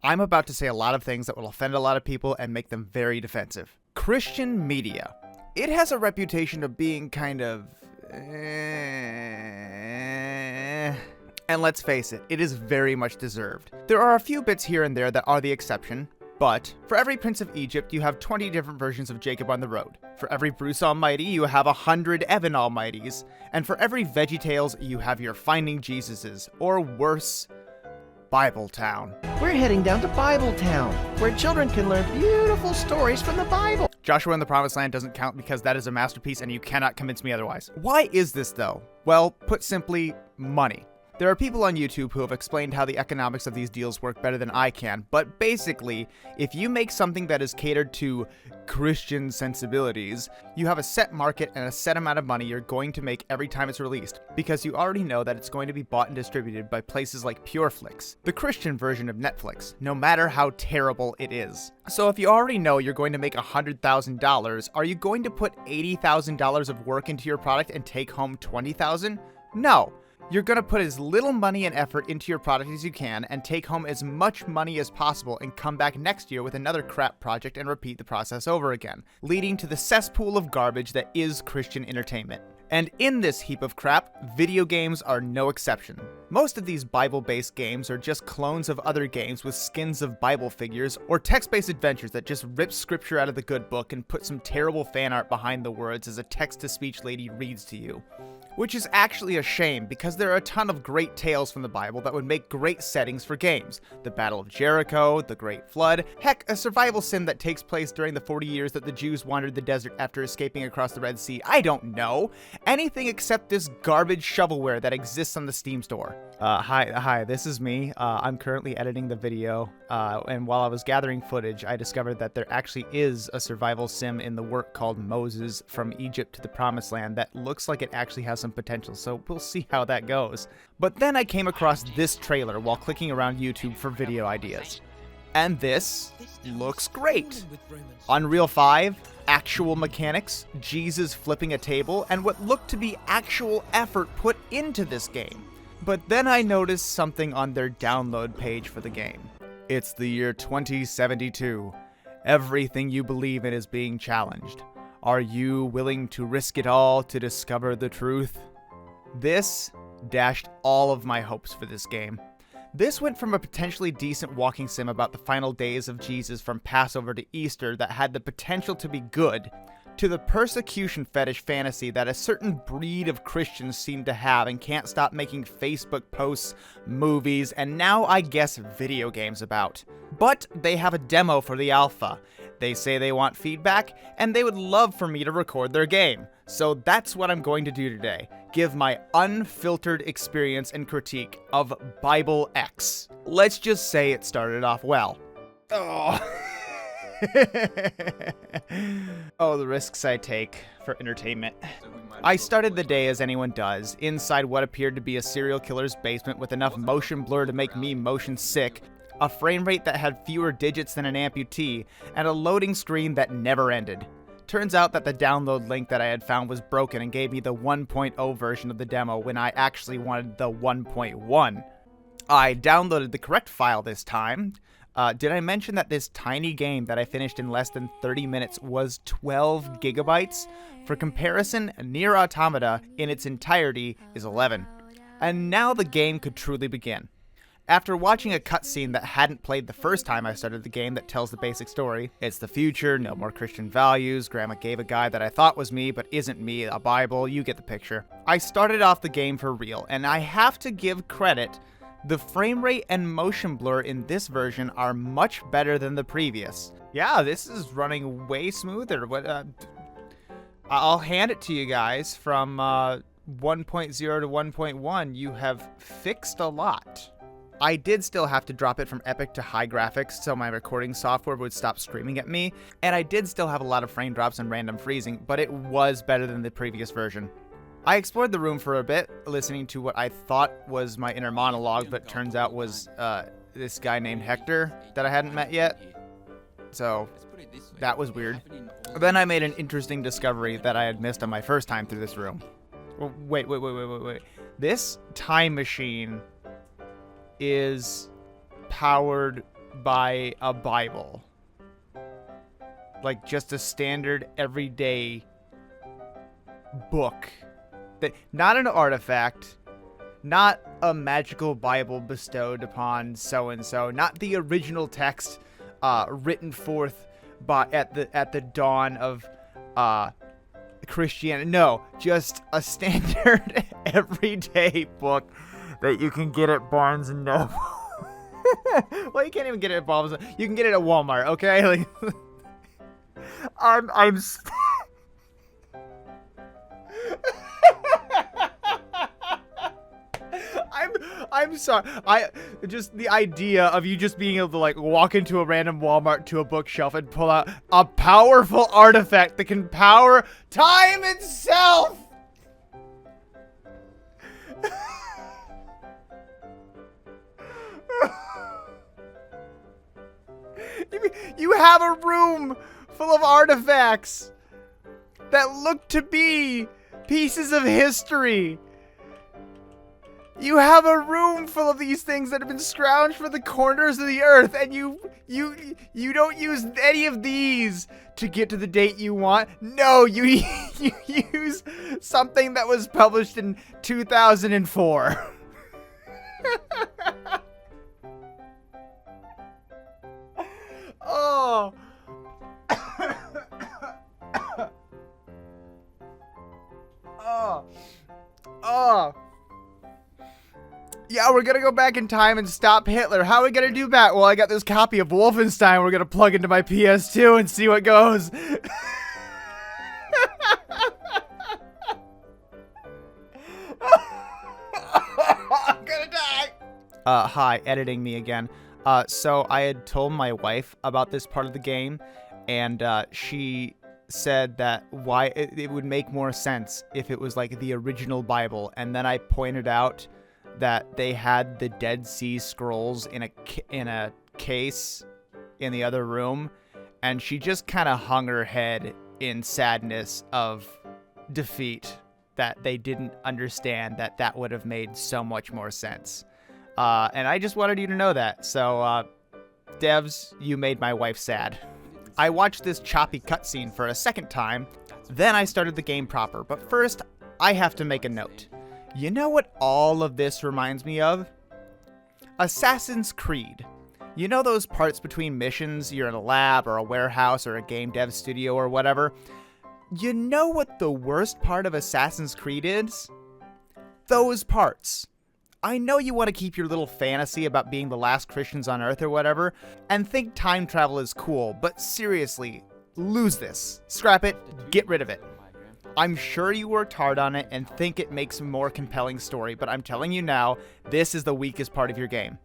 I'm about to say a lot of things that will offend a lot of people and make them very defensive. Christian media. It has a reputation of being kind of... And let's face it, it is very much deserved. There are a few bits here and there that are the exception, but for every Prince of Egypt, you have 20 different versions of Jacob on the road. For every Bruce Almighty, you have 100 Evan Almighties. And for every VeggieTales, you have your Finding Jesuses, or worse, Bible Town. We're heading down to Bible Town, where children can learn beautiful stories from the Bible. Joshua and the Promised Land doesn't count because that is a masterpiece and you cannot convince me otherwise. Why is this though? Well, put simply, money. There are people on YouTube who have explained how the economics of these deals work better than I can, but basically, if you make something that is catered to Christian sensibilities, you have a set market and a set amount of money you're going to make every time it's released, because you already know that it's going to be bought and distributed by places like PureFlix, the Christian version of Netflix, no matter how terrible it is. So if you already know you're going to make $100,000, are you going to put $80,000 of work into your product and take home $20,000? No. You're going to put as little money and effort into your product as you can and take home as much money as possible and come back next year with another crap project and repeat the process over again, leading to the cesspool of garbage that is Christian entertainment. And in this heap of crap, video games are no exception. Most of these Bible-based games are just clones of other games with skins of Bible figures, or text-based adventures that just rip scripture out of the good book and put some terrible fan art behind the words as a text-to-speech lady reads to you. Which is actually a shame, because there are a ton of great tales from the Bible that would make great settings for games. The Battle of Jericho, the Great Flood, heck, a survival sim that takes place during the 40 years that the Jews wandered the desert after escaping across the Red Sea. I don't know. Anything except this garbage shovelware that exists on the Steam store. Hi, this is me. I'm currently editing the video, and while I was gathering footage, I discovered that there actually is a survival sim in the work called Moses From Egypt to the Promised Land that looks like it actually has some potential, so we'll see how that goes. But then I came across this trailer while clicking around YouTube for video ideas. And this looks great. Unreal 5, actual mechanics, Jesus flipping a table, and what looked to be actual effort put into this game. But then I noticed something on their download page for the game. It's the year 2072. Everything you believe in is being challenged. Are you willing to risk it all to discover the truth? This dashed all of my hopes for this game. This went from a potentially decent walking sim about the final days of Jesus from Passover to Easter that had the potential to be good, to the persecution fetish fantasy that a certain breed of Christians seem to have and can't stop making Facebook posts, movies, and now I guess video games about. But they have a demo for the alpha. They say they want feedback, and they would love for me to record their game. So that's what I'm going to do today. Give my unfiltered experience and critique of Bible X. Let's just say it started off well. Oh, the risks I take for entertainment. I started the day as anyone does, inside what appeared to be a serial killer's basement with enough motion blur to make me motion sick, a frame rate that had fewer digits than an amputee, and a loading screen that never ended. Turns out that the download link that I had found was broken and gave me the 1.0 version of the demo when I actually wanted the 1.1. I downloaded the correct file this time. Did I mention that this tiny game that I finished in less than 30 minutes was 12 gigabytes? For comparison, Nier Automata in its entirety is 11. And now the game could truly begin. After watching a cutscene that hadn't played the first time I started the game that tells the basic story, it's the future, no more Christian values, Grandma gave a guy that I thought was me but isn't me a Bible, you get the picture. I started off the game for real, and I have to give credit. The frame rate and motion blur in this version are much better than the previous. Yeah, this is running way smoother. I'll hand it to you guys. From 1.0 to 1.1, you have fixed a lot. I did still have to drop it from epic to high graphics so my recording software would stop screaming at me, and I did still have a lot of frame drops and random freezing, but it was better than the previous version. I explored the room for a bit, listening to what I thought was my inner monologue, but turns out was this guy named Hector that I hadn't met yet. So that was weird. Then I made an interesting discovery that I had missed on my first time through this room. Wait. This time machine is powered buy a Bible. Like just a standard everyday book. Not an artifact, not a magical Bible bestowed upon so-and-so, not the original text written forth at the dawn of Christianity. No, just a standard everyday book that you can get at Barnes and Noble. Well, you can't even get it at Barnes. You can get it at Walmart, okay? Like, I'm sorry. Just the idea of you just being able to like walk into a random Walmart to a bookshelf and pull out a powerful artifact that can power time itself. You have a room full of artifacts that look to be pieces of history. You have a room full of these things that have been scrounged from the corners of the earth, and you don't use any of these to get to the date you want. No, you use something that was published in 2004. Oh. Oh. Yeah, we're gonna go back in time and stop Hitler. How are we gonna do that? Well, I got this copy of Wolfenstein we're gonna plug into my PS2 and see what goes. I'm gonna die. Hi, editing me again. So I had told my wife about this part of the game, and she said that why it would make more sense if it was like the original Bible, and then I pointed out that they had the Dead Sea Scrolls in a case in the other room, and she just kind of hung her head in sadness of defeat that they didn't understand that would have made so much more sense. And I just wanted you to know that. So, devs, you made my wife sad. I watched this choppy cutscene for a second time, then I started the game proper. But first, I have to make a note. You know what all of this reminds me of? Assassin's Creed. You know those parts between missions, you're in a lab or a warehouse or a game dev studio or whatever? You know what the worst part of Assassin's Creed is? Those parts. I know you want to keep your little fantasy about being the last Christians on Earth or whatever, and think time travel is cool, but seriously, lose this. Scrap it, get rid of it. I'm sure you worked hard on it and think it makes a more compelling story, but I'm telling you now, this is the weakest part of your game.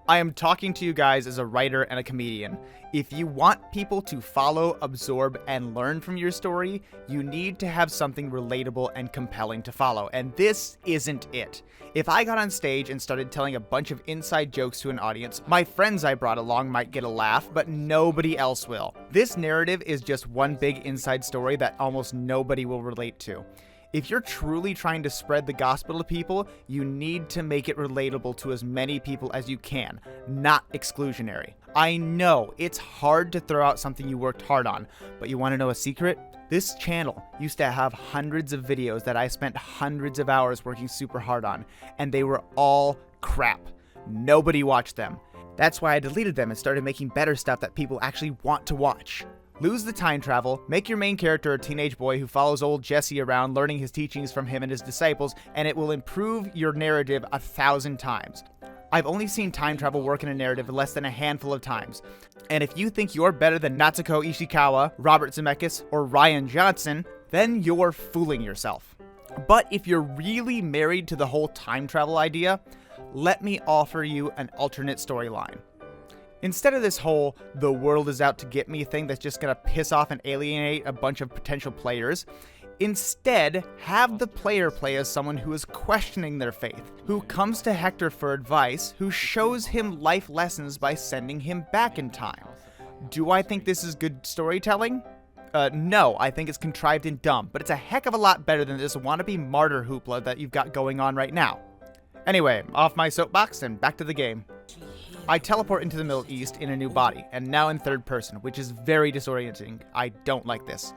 I am talking to you guys as a writer and a comedian. If you want people to follow, absorb, and learn from your story, you need to have something relatable and compelling to follow, and this isn't it. If I got on stage and started telling a bunch of inside jokes to an audience, my friends I brought along might get a laugh, but nobody else will. This narrative is just one big inside story that almost nobody will relate to. If you're truly trying to spread the gospel to people, you need to make it relatable to as many people as you can, not exclusionary. I know it's hard to throw out something you worked hard on, but you want to know a secret? This channel used to have hundreds of videos that I spent hundreds of hours working super hard on, and they were all crap. Nobody watched them. That's why I deleted them and started making better stuff that people actually want to watch. Lose the time travel, make your main character a teenage boy who follows old Jesse around learning his teachings from him and his disciples, and it will improve your narrative 1,000 times. I've only seen time travel work in a narrative less than a handful of times. And if you think you're better than Natsuko Ishikawa, Robert Zemeckis, or Rian Johnson, then you're fooling yourself. But if you're really married to the whole time travel idea, let me offer you an alternate storyline. Instead of this whole the world is out to get me thing that's just gonna piss off and alienate a bunch of potential players, instead have the player play as someone who is questioning their faith, who comes to Hector for advice, who shows him life lessons by sending him back in time. Do I think this is good storytelling? No, I think it's contrived and dumb, but it's a heck of a lot better than this wannabe martyr hoopla that you've got going on right now. Anyway, off my soapbox and back to the game. I teleport into the Middle East in a new body, and now in third person, which is very disorienting. I don't like this.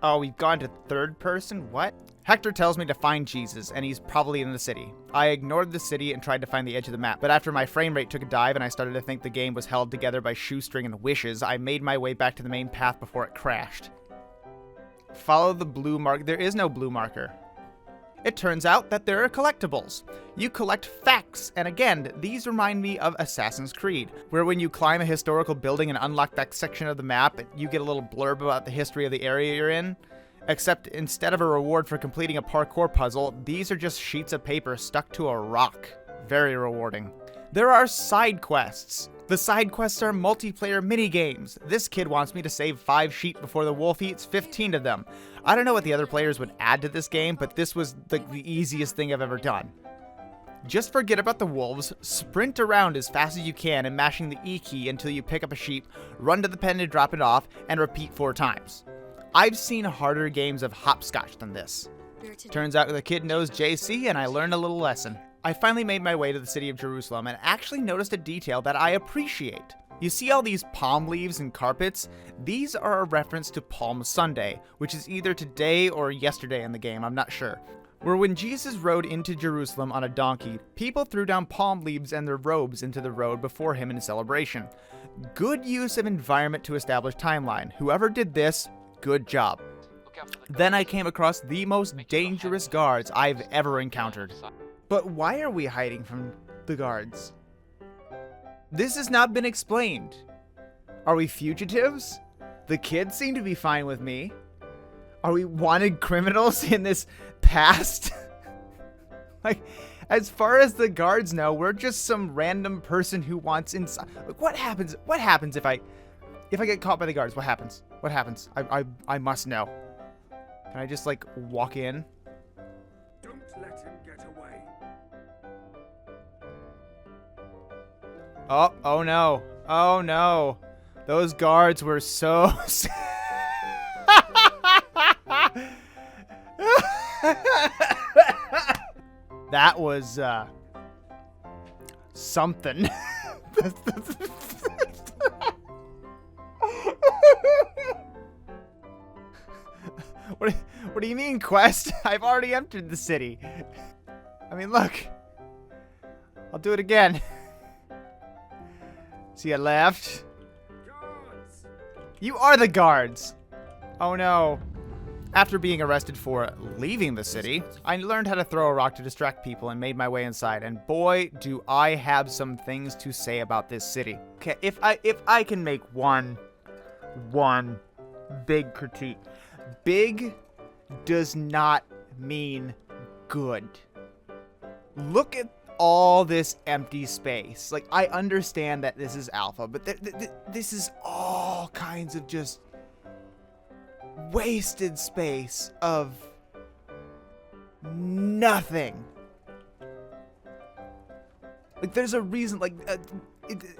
Oh, we've gone to third person? What? Hector tells me to find Jesus, and he's probably in the city. I ignored the city and tried to find the edge of the map, but after my frame rate took a dive and I started to think the game was held together by shoestring and wishes, I made my way back to the main path before it crashed. Follow the blue mark. There is no blue marker. It turns out that there are collectibles. You collect facts, and again, these remind me of Assassin's Creed, where when you climb a historical building and unlock that section of the map, you get a little blurb about the history of the area you're in. Except instead of a reward for completing a parkour puzzle, these are just sheets of paper stuck to a rock. Very rewarding. There are side quests. The side quests are multiplayer minigames. This kid wants me to save 5 sheep before the wolf eats 15 of them. I don't know what the other players would add to this game, but this was the easiest thing I've ever done. Just forget about the wolves, sprint around as fast as you can and mashing the E key until you pick up a sheep, run to the pen to drop it off, and repeat 4 times. I've seen harder games of hopscotch than this. Turns out the kid knows JC, and I learned a little lesson. I finally made my way to the city of Jerusalem and actually noticed a detail that I appreciate. You see all these palm leaves and carpets? These are a reference to Palm Sunday, which is either today or yesterday in the game, I'm not sure. Where when Jesus rode into Jerusalem on a donkey, people threw down palm leaves and their robes into the road before him in celebration. Good use of environment to establish timeline. Whoever did this, good job. Then I came across the most dangerous guards I've ever encountered. But why are we hiding from the guards? This has not been explained. Are we fugitives? The kids seem to be fine with me. Are we wanted criminals in this past? Like, as far as the guards know, we're just some random person who wants inside. Like, what happens? What happens if I get caught by the guards? What happens? What happens? I must know. Can I just like walk in? Don't let him get away. Oh no. Oh no. Those guards were so that was something. What do you mean, quest? I've already entered the city. I mean, look. I'll do it again. See, I left. Guards! You are the guards. Oh no. After being arrested for leaving the city, I learned how to throw a rock to distract people and made my way inside. And boy, do I have some things to say about this city. Okay, if I can make one big critique. Big does not mean good. Look at all this empty space. Like, I understand that this is alpha, but this is all kinds of just wasted space of nothing. Like, there's a reason, like,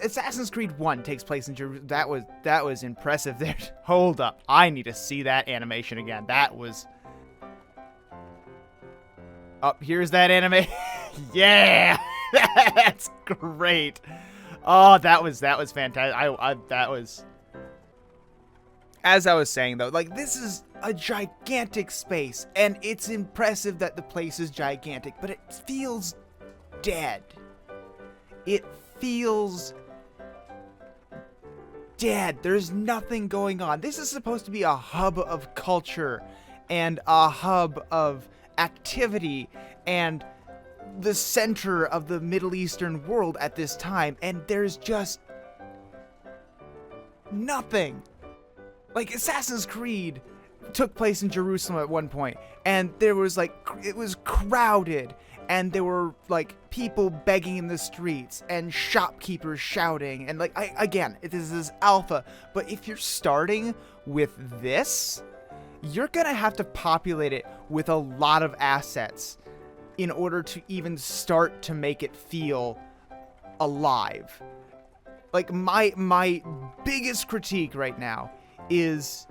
Assassin's Creed 1 takes place in Jerusalem. That was impressive there. Hold up. I need to see that animation again. That was... Up, here's that anime. Yeah! That's great. Oh, that was fantastic. That was... As I was saying, though, like, this is a gigantic space, and it's impressive that the place is gigantic, but it feels dead. It feels dead. There's nothing going on. This is supposed to be a hub of culture and a hub of activity and the center of the Middle Eastern world at this time, and there's just nothing. Like, Assassin's Creed took place in Jerusalem at one point, and there was like, it was crowded, and there were like people begging in the streets and shopkeepers shouting, and like, again, this is alpha, but if you're starting with this, you're gonna have to populate it with a lot of assets in order to even start to make it feel alive. Like, my biggest critique right now is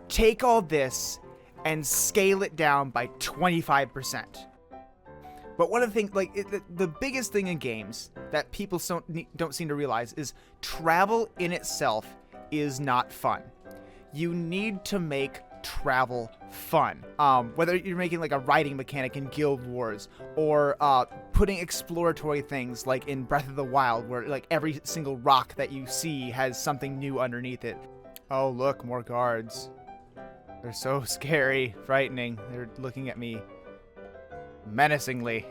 take all this and scale it down by 25%. But one of the things, like, the biggest thing in games that people don't seem to realize is travel in itself is not fun. You need to make travel fun. Whether you're making like a riding mechanic in Guild Wars, or putting exploratory things like in Breath of the Wild, where like every single rock that you see has something new underneath it. Oh, look, more guards. They're so scary, frightening. They're looking at me menacingly.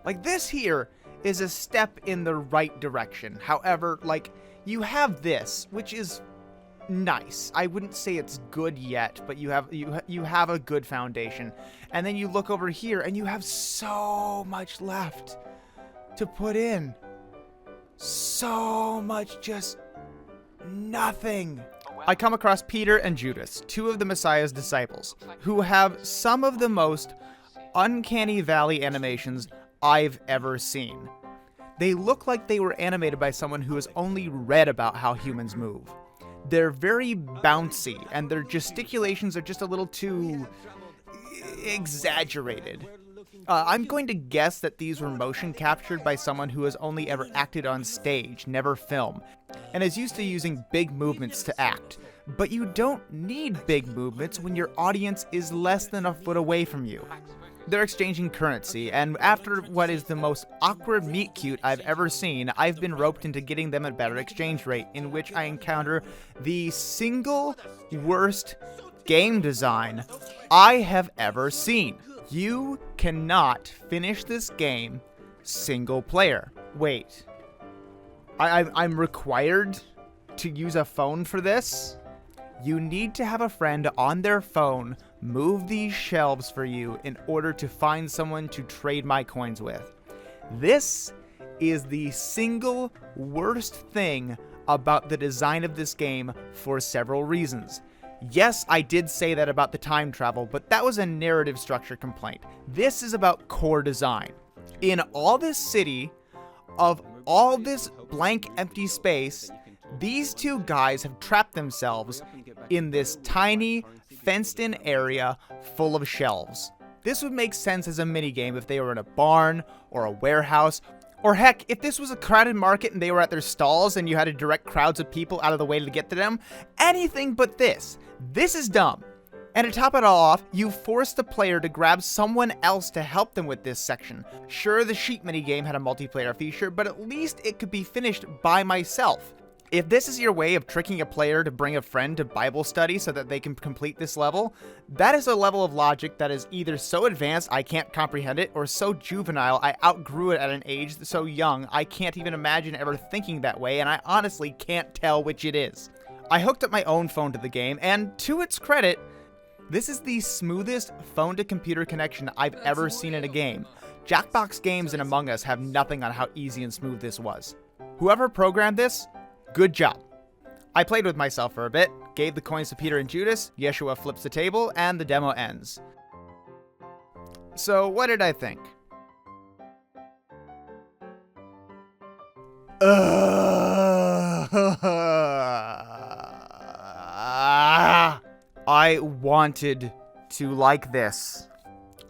Like, this here is a step in the right direction. However, like, you have this, which is nice. I wouldn't say it's good yet, but you have a good foundation. And then you look over here and you have so much left to put in. So much just nothing. I come across Peter and Judas, two of the Messiah's disciples, who have some of the most uncanny valley animations I've ever seen. They look like they were animated by someone who has only read about how humans move. They're very bouncy, and their gesticulations are just a little too exaggerated. I'm going to guess that these were motion captured by someone who has only ever acted on stage, never film, and is used to using big movements to act. But you don't need big movements when your audience is less than a foot away from you. They're exchanging currency, and after what is the most awkward meet cute I've ever seen, I've been roped into getting them a better exchange rate, in which I encounter the single worst game design I have ever seen. You cannot finish this game single player. Wait, I'm required to use a phone for this? You need to have a friend on their phone move these shelves for you in order to find someone to trade my coins with. This is the single worst thing about the design of this game for several reasons. Yes, I did say that about the time travel, but that was a narrative structure complaint. This is about core design. In all this city, of all this blank empty space, these two guys have trapped themselves in this tiny, fenced-in area full of shelves. This would make sense as a minigame if they were in a barn or a warehouse, or heck, if this was a crowded market and they were at their stalls and you had to direct crowds of people out of the way to get to them. Anything but this. This is dumb. And to top it all off, you force the player to grab someone else to help them with this section. Sure, the sheep minigame had a multiplayer feature, but at least it could be finished by myself. If this is your way of tricking a player to bring a friend to Bible study so that they can complete this level, that is a level of logic that is either so advanced I can't comprehend it, or so juvenile I outgrew it at an age so young I can't even imagine ever thinking that way, and I honestly can't tell which it is. I hooked up my own phone to the game, and to its credit, this is the smoothest phone-to-computer connection I've ever seen in a game. Jackbox Games and Among Us have nothing on how easy and smooth this was. Whoever programmed this, good job. I played with myself for a bit, gave the coins to Peter and Judas, Yeshua flips the table, and the demo ends. So, what did I think? I wanted to like this.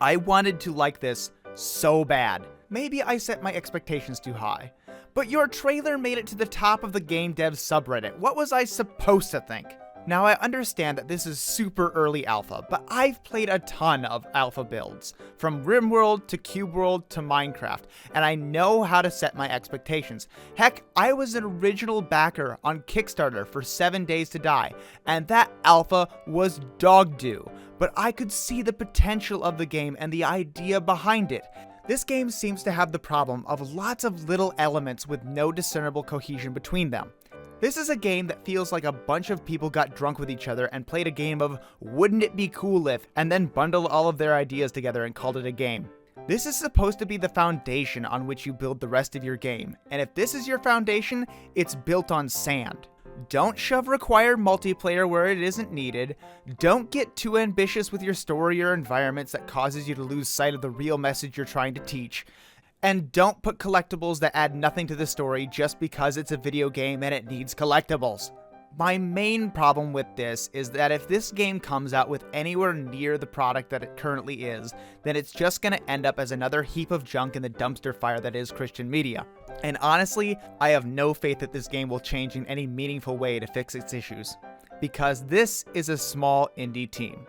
I wanted to like this so bad. Maybe I set my expectations too high. But your trailer made it to the top of the game devs subreddit. What was I supposed to think? Now, I understand that this is super early alpha, but I've played a ton of alpha builds, from RimWorld to CubeWorld to Minecraft, and I know how to set my expectations. Heck, I was an original backer on Kickstarter for 7 Days to Die, and that alpha was dog doo, but I could see the potential of the game and the idea behind it. This game seems to have the problem of lots of little elements with no discernible cohesion between them. This is a game that feels like a bunch of people got drunk with each other and played a game of wouldn't it be cool if, and then bundled all of their ideas together and called it a game. This is supposed to be the foundation on which you build the rest of your game, and if this is your foundation, it's built on sand. Don't shove required multiplayer where it isn't needed. Don't get too ambitious with your story or environments that causes you to lose sight of the real message you're trying to teach. And don't put collectibles that add nothing to the story just because it's a video game and it needs collectibles. My main problem with this is that if this game comes out with anywhere near the product that it currently is, then it's just going to end up as another heap of junk in the dumpster fire that is Christian media. And honestly, I have no faith that this game will change in any meaningful way to fix its issues, because this is a small indie team.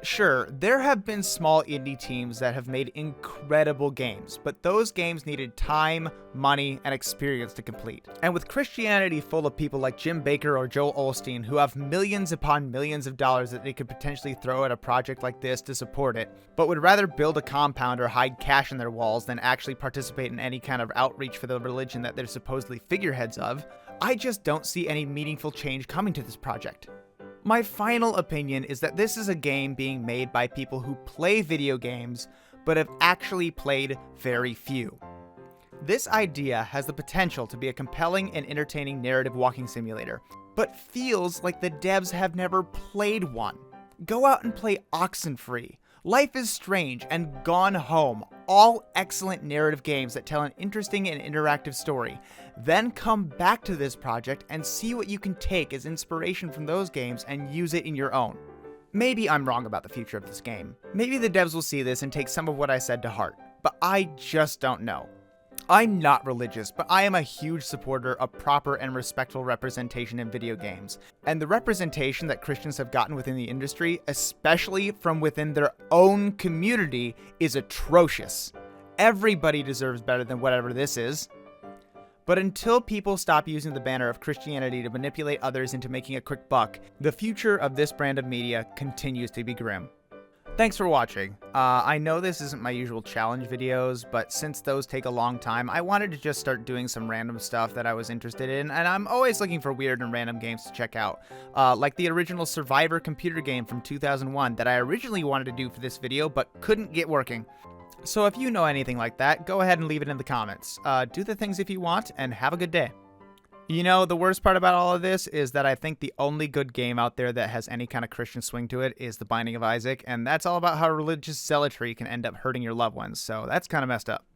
Sure, there have been small indie teams that have made incredible games, but those games needed time, money, and experience to complete. And with Christianity full of people like Jim Baker or Joel Osteen who have millions upon millions of dollars that they could potentially throw at a project like this to support it, but would rather build a compound or hide cash in their walls than actually participate in any kind of outreach for the religion that they're supposedly figureheads of, I just don't see any meaningful change coming to this project. My final opinion is that this is a game being made by people who play video games, but have actually played very few. This idea has the potential to be a compelling and entertaining narrative walking simulator, but feels like the devs have never played one. Go out and play Oxenfree, Life is Strange, and Gone Home, all excellent narrative games that tell an interesting and interactive story. Then come back to this project and see what you can take as inspiration from those games and use it in your own. Maybe I'm wrong about the future of this game. Maybe the devs will see this and take some of what I said to heart, but I just don't know. I'm not religious, but I am a huge supporter of proper and respectful representation in video games. And the representation that Christians have gotten within the industry, especially from within their own community, is atrocious. Everybody deserves better than whatever this is. But until people stop using the banner of Christianity to manipulate others into making a quick buck, the future of this brand of media continues to be grim. Thanks for watching. I know this isn't my usual challenge videos, but since those take a long time, I wanted to just start doing some random stuff that I was interested in, and I'm always looking for weird and random games to check out. Like the original Survivor computer game from 2001 that I originally wanted to do for this video, but couldn't get working. So if you know anything like that, go ahead and leave it in the comments. Do the things if you want, and have a good day. You know, the worst part about all of this is that I think the only good game out there that has any kind of Christian swing to it is The Binding of Isaac, and that's all about how religious zealotry can end up hurting your loved ones, so that's kind of messed up.